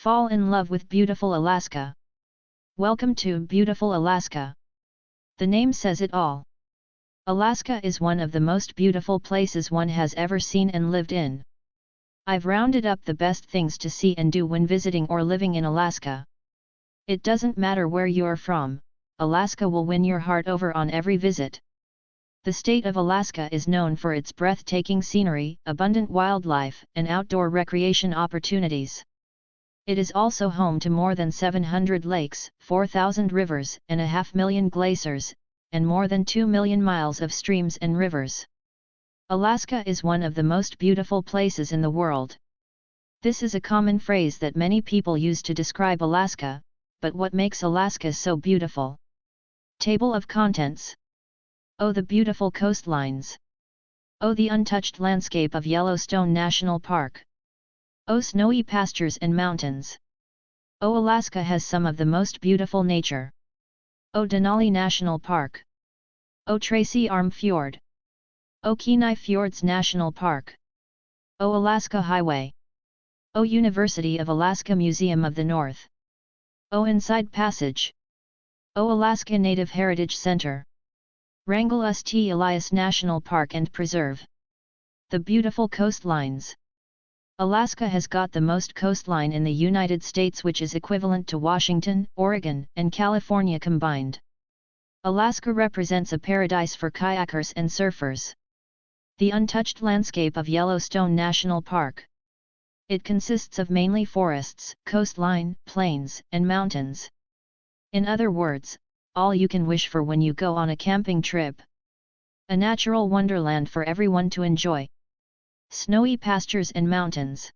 Fall in love with beautiful Alaska. Welcome to beautiful Alaska. The name says it all. Alaska is one of the most beautiful places one has ever seen and lived in. I've rounded up the best things to see and do when visiting or living in Alaska. It doesn't matter where you're from, Alaska will win your heart over on every visit. The state of Alaska is known for its breathtaking scenery, abundant wildlife, and outdoor recreation opportunities. It is also home to more than 700 lakes, 4,000 rivers, and 500,000 glaciers, and more than 2 million miles of streams and rivers. Alaska is one of the most beautiful places in the world. This is a common phrase that many people use to describe Alaska, but what makes Alaska so beautiful? Table of contents. Oh, the beautiful coastlines. Oh, the untouched landscape of Yellowstone National Park. Oh, snowy pastures and mountains. Oh, Alaska has some of the most beautiful nature. Oh, Denali National Park. Oh, Tracy Arm Fjord. Oh, Kenai Fjords National Park. Oh, Alaska Highway. Oh, University of Alaska Museum of the North. Oh, Inside Passage. Oh, Alaska Native Heritage Center. Wrangell St. Elias National Park and Preserve. The beautiful coastlines. Alaska has got the most coastline in the United States, which is equivalent to Washington, Oregon, and California combined. Alaska represents a paradise for kayakers and surfers. The untouched landscape of Yellowstone National Park. It consists of mainly forests, coastline, plains, and mountains. In other words, all you can wish for when you go on a camping trip. A natural wonderland for everyone to enjoy. Snowy pastures and mountains.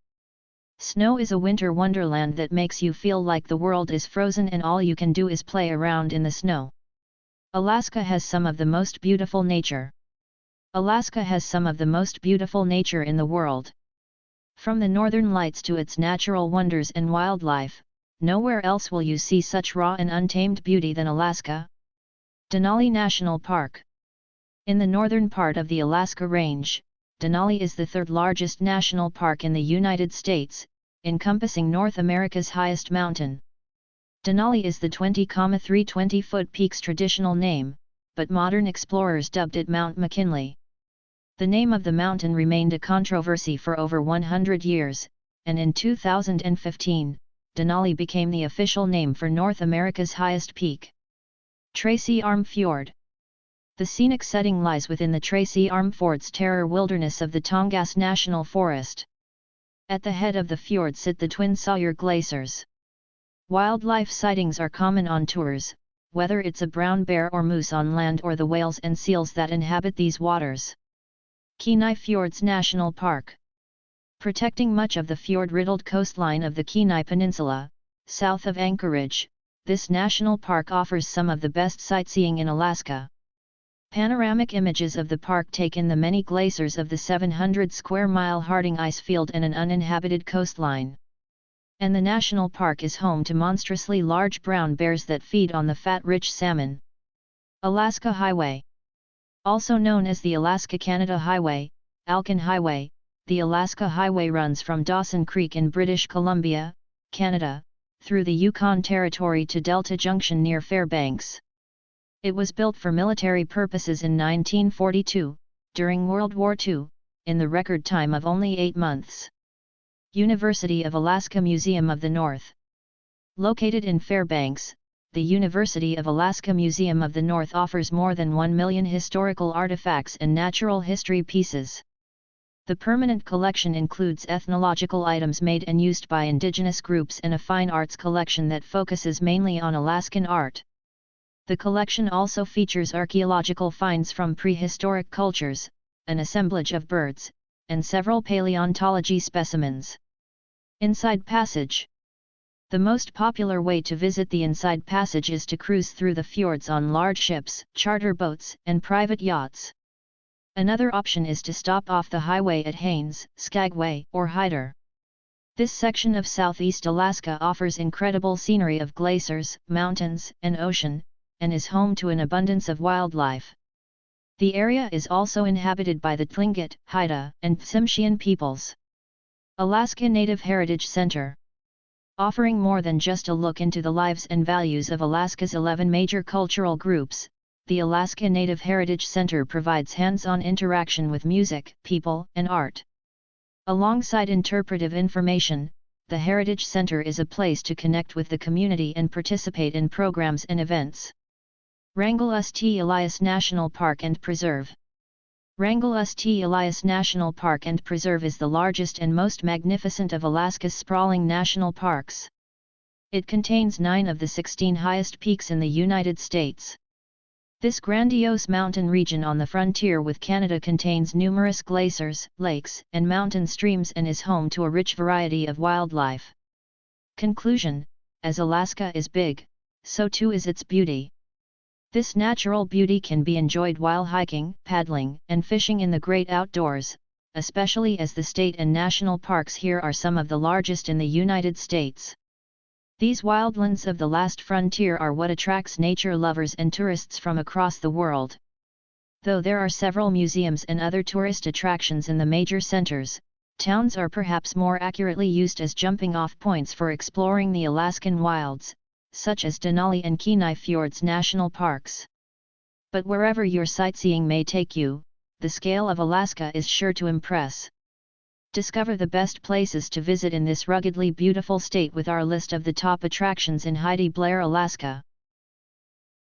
Snow is a winter wonderland that makes you feel like the world is frozen and all you can do is play around in the snow. Alaska has some of the most beautiful nature. Alaska has some of the most beautiful nature in the world. From the northern lights to its natural wonders and wildlife, nowhere else will you see such raw and untamed beauty than Alaska. Denali National Park. In the northern part of the Alaska Range, Denali is the third largest national park in the United States, encompassing North America's highest mountain. Denali is the 20,320-foot peak's traditional name, but modern explorers dubbed it Mount McKinley. The name of the mountain remained a controversy for over 100 years, and in 2015, Denali became the official name for North America's highest peak. Tracy Arm Fjord. The scenic setting lies within the Tracy Arm Fjord's terror wilderness of the Tongass National Forest. At the head of the fjord sit the Twin Sawyer Glaciers. Wildlife sightings are common on tours, whether it's a brown bear or moose on land or the whales and seals that inhabit these waters. Kenai Fjords National Park. Protecting much of the fjord-riddled coastline of the Kenai Peninsula, south of Anchorage, this national park offers some of the best sightseeing in Alaska. Panoramic images of the park take in the many glaciers of the 700-square-mile Harding ice field and an uninhabited coastline. And the national park is home to monstrously large brown bears that feed on the fat-rich salmon. Alaska Highway. Also known as the Alaska-Canada Highway, Alcan Highway, the Alaska Highway runs from Dawson Creek in British Columbia, Canada, through the Yukon Territory to Delta Junction near Fairbanks. It was built for military purposes in 1942, during World War II, in the record time of only 8 months. University of Alaska Museum of the North. Located in Fairbanks, the University of Alaska Museum of the North offers more than 1 million historical artifacts and natural history pieces. The permanent collection includes ethnological items made and used by indigenous groups and a fine arts collection that focuses mainly on Alaskan art. The collection also features archaeological finds from prehistoric cultures, an assemblage of birds, and several paleontology specimens. Inside Passage. The most popular way to visit the Inside Passage is to cruise through the fjords on large ships, charter boats, and private yachts. Another option is to stop off the highway at Haines, Skagway, or Hyder. This section of southeast Alaska offers incredible scenery of glaciers, mountains, and ocean, and is home to an abundance of wildlife. The area is also inhabited by the Tlingit, Haida, and Tsimshian peoples. Alaska Native Heritage Center. Offering more than just a look into the lives and values of Alaska's 11 major cultural groups, the Alaska Native Heritage Center provides hands-on interaction with music, people, and art. Alongside interpretive information, the Heritage Center is a place to connect with the community and participate in programs and events. Wrangell St. Elias National Park and Preserve. Wrangell St. Elias National Park and Preserve is the largest and most magnificent of Alaska's sprawling national parks. It contains 9 of the 16 highest peaks in the United States. This grandiose mountain region on the frontier with Canada contains numerous glaciers, lakes, and mountain streams and is home to a rich variety of wildlife. Conclusion: as Alaska is big, so too is its beauty. This natural beauty can be enjoyed while hiking, paddling, and fishing in the great outdoors, especially as the state and national parks here are some of the largest in the United States. These wildlands of the last frontier are what attracts nature lovers and tourists from across the world. Though there are several museums and other tourist attractions in the major centers, towns are perhaps more accurately used as jumping-off points for exploring the Alaskan wilds, such as Denali and Kenai Fjords National Parks. But wherever your sightseeing may take you, the scale of Alaska is sure to impress. Discover the best places to visit in this ruggedly beautiful state with our list of the top attractions in Heidi Blair, Alaska.